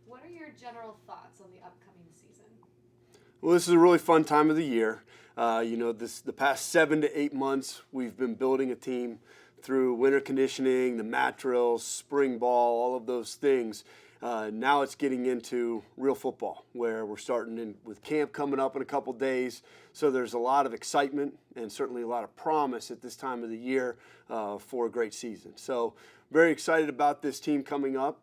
What are your general thoughts on the upcoming season? Well, this is a really fun time of the year. The past 7 to 8 months, we've been building a team through winter conditioning, the mat drills, spring ball, all of those things. Now it's getting into real football, where we're starting with camp coming up in a couple days. So there's a lot of excitement and certainly a lot of promise at this time of the year for a great season. So very excited about this team coming up.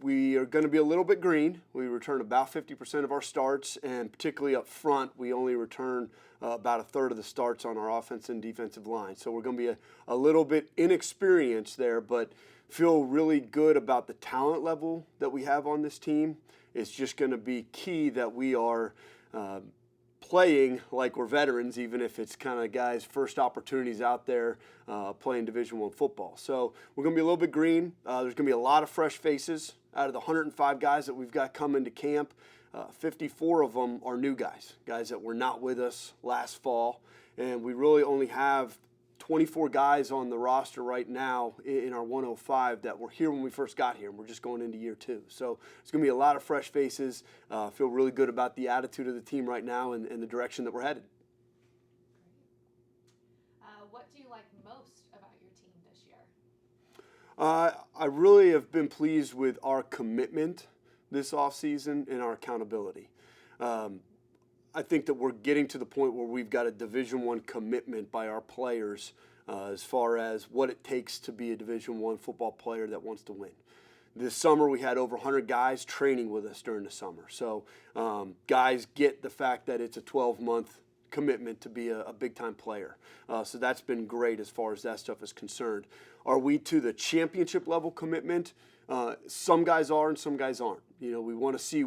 We are going to be a little bit green. We return about 50% of our starts, and particularly up front, we only return about a third of the starts on our offensive and defensive line. So we're going to be a little bit inexperienced there, but feel really good about the talent level that we have on this team. It's just going to be key that we are playing like we're veterans, even if it's kind of guys' first opportunities out there playing Division I football. So we're going to be a little bit green. There's going to be a lot of fresh faces. Out of the 105 guys that we've got coming to camp, 54 of them are new guys that were not with us last fall. And we really only have 24 guys on the roster right now in our 105 that were here when we first got here, and we're just going into year 2. So it's going to be a lot of fresh faces. Feel really good about the attitude of the team right now and the direction that we're headed. What do you like most about your team this year? I really have been pleased with our commitment this offseason and our accountability. I think that we're getting to the point where we've got a Division I commitment by our players as far as what it takes to be a Division I football player that wants to win. This summer we had over 100 guys training with us during the summer. So guys get the fact that it's a 12-month commitment to be a big-time player. So that's been great as far as that stuff is concerned. Are we to the championship level commitment? Some guys are and some guys aren't. We want to see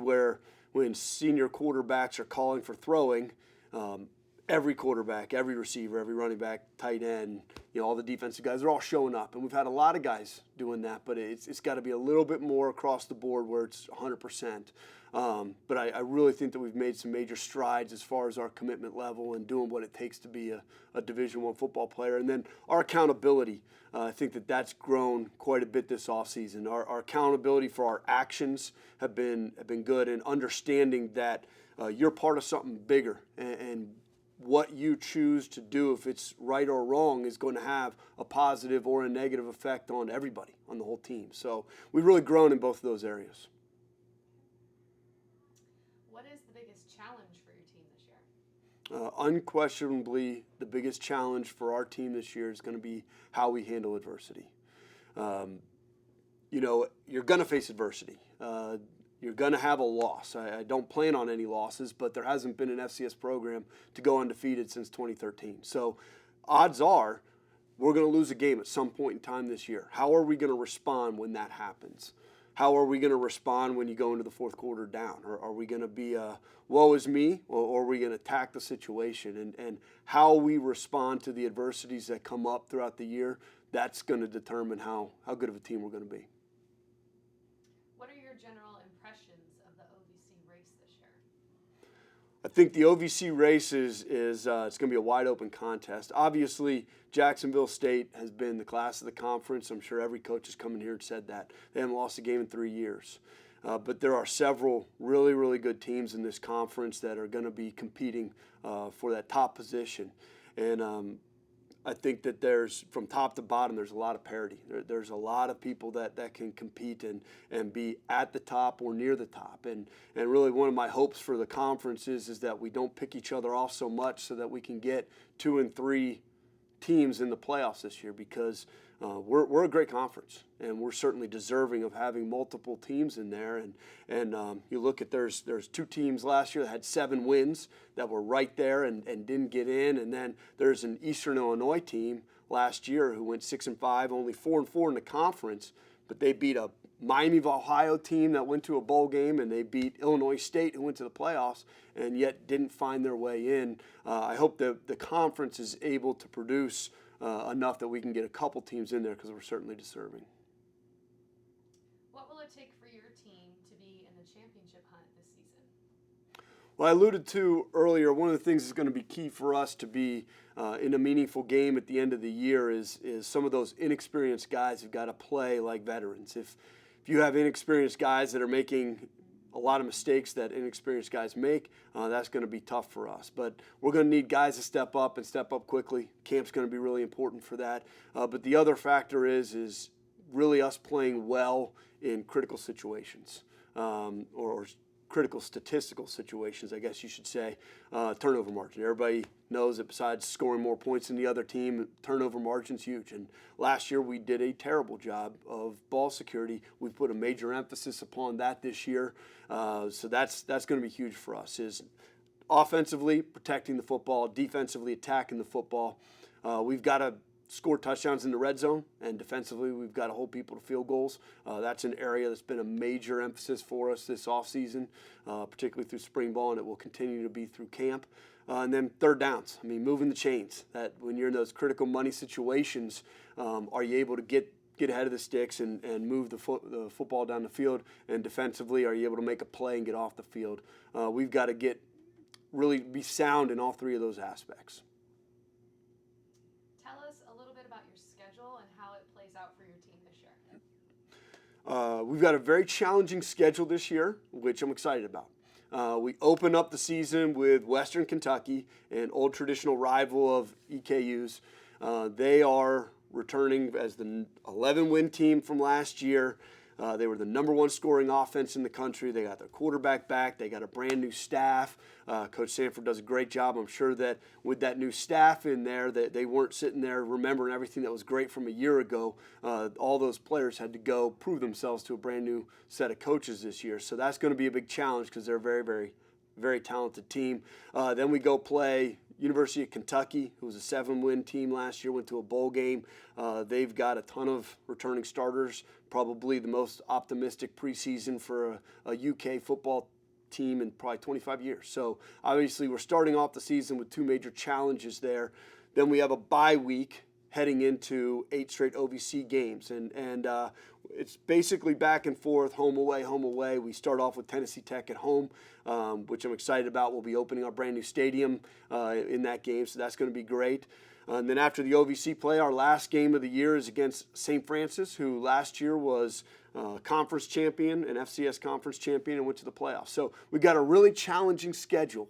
when senior quarterbacks are calling for throwing, every quarterback, every receiver, every running back, tight end, all the defensive guys, they're all showing up. And we've had a lot of guys doing that, but it's got to be a little bit more across the board where it's 100%. But I really think that we've made some major strides as far as our commitment level and doing what it takes to be a Division I football player. And then our accountability, I think that's grown quite a bit this offseason. Our accountability for our actions have been good, and understanding that you're part of something bigger, and what you choose to do, if it's right or wrong, is going to have a positive or a negative effect on everybody, on the whole team. So we've really grown in both of those areas. What is the biggest challenge for your team this year? Unquestionably, the biggest challenge for our team this year is going to be how we handle adversity. You're going to face adversity. You're going to have a loss. I don't plan on any losses, but there hasn't been an FCS program to go undefeated since 2013. So odds are we're going to lose a game at some point in time this year. How are we going to respond when that happens? How are we going to respond when you go into the fourth quarter down? Or are we going to be woe is me, or are we going to attack the situation? And how we respond to the adversities that come up throughout the year, that's going to determine how good of a team we're going to be. What are your general impressions of the OVC race this year? I think the OVC race is it's going to be a wide open contest. Obviously, Jacksonville State has been the class of the conference. I'm sure every coach has come in here and said that. They haven't lost a game in 3 years. But there are several really, really good teams in this conference that are going to be competing for that top position. And I think that from top to bottom, there's a lot of parity. There's a lot of people that can compete and be at the top or near the top. And really one of my hopes for the conference is that we don't pick each other off so much so that we can get 2 and 3 teams in the playoffs this year, because we're a great conference, and we're certainly deserving of having multiple teams in there. And you look at there's 2 teams last year that had 7 wins that were right there and didn't get in, and then there's an Eastern Illinois team last year who went 6-5, only 4-4 in the conference, but they beat a Miami of Ohio team that went to a bowl game, and they beat Illinois State, who went to the playoffs, and yet didn't find their way in. I hope that the conference is able to produce enough that we can get a couple teams in there, because we're certainly deserving. What will it take for your team to be in the championship hunt this season? Well, I alluded to earlier, one of the things that's going to be key for us to be in a meaningful game at the end of the year is some of those inexperienced guys have got to play like veterans. if you have inexperienced guys that are making a lot of mistakes that inexperienced guys make, that's going to be tough for us. But we're going to need guys to step up and step up quickly. Camp's going to be really important for that. But the other factor is really us playing well in critical situations, or critical statistical situations, I guess you should say. Turnover margin. Everybody knows that besides scoring more points than the other team, turnover margin's huge. And last year we did a terrible job of ball security. We've put a major emphasis upon that this year. So that's going to be huge for us, is offensively protecting the football, defensively attacking the football. We've got to score touchdowns in the red zone, and defensively we've got to hold people to field goals. That's an area that's been a major emphasis for us this offseason, particularly through spring ball, and it will continue to be through camp. And then third downs. I mean, moving the chains. That when you're in those critical money situations, are you able to get ahead of the sticks and move the football down the field? And defensively, are you able to make a play and get off the field? We've got to really be sound in all three of those aspects. Tell us a little bit about your schedule and how it plays out for your team this year. We've got a very challenging schedule this year, which I'm excited about. We open up the season with Western Kentucky, an old traditional rival of EKU's. They are returning as the 11-win team from last year. They were the number one scoring offense in the country. They got their quarterback back. They got a brand new staff. Coach Sanford does a great job. I'm sure that with that new staff in there, that they weren't sitting there remembering everything that was great from a year ago. All those players had to go prove themselves to a brand new set of coaches this year. So that's going to be a big challenge because they're a very, very, very talented team. Then we go play University of Kentucky, who was a 7-win team last year, went to a bowl game. They've got a ton of returning starters, probably the most optimistic preseason for a UK football team in probably 25 years. So obviously we're starting off the season with two major challenges there. Then we have a bye week heading into 8 straight OVC games. And it's basically back and forth, home away, home away. We start off with Tennessee Tech at home, which I'm excited about. We'll be opening our brand new stadium in that game, so that's going to be great. And then after the OVC play, our last game of the year is against St. Francis, who last year was conference champion, an FCS conference champion, and went to the playoffs. So we've got a really challenging schedule,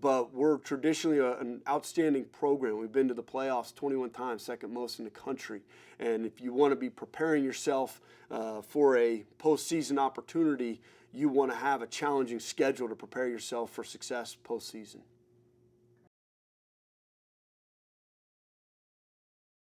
but we're traditionally an outstanding program. We've been to the playoffs 21 times, second most in the country. And if you want to be preparing yourself for a postseason opportunity, you want to have a challenging schedule to prepare yourself for success postseason.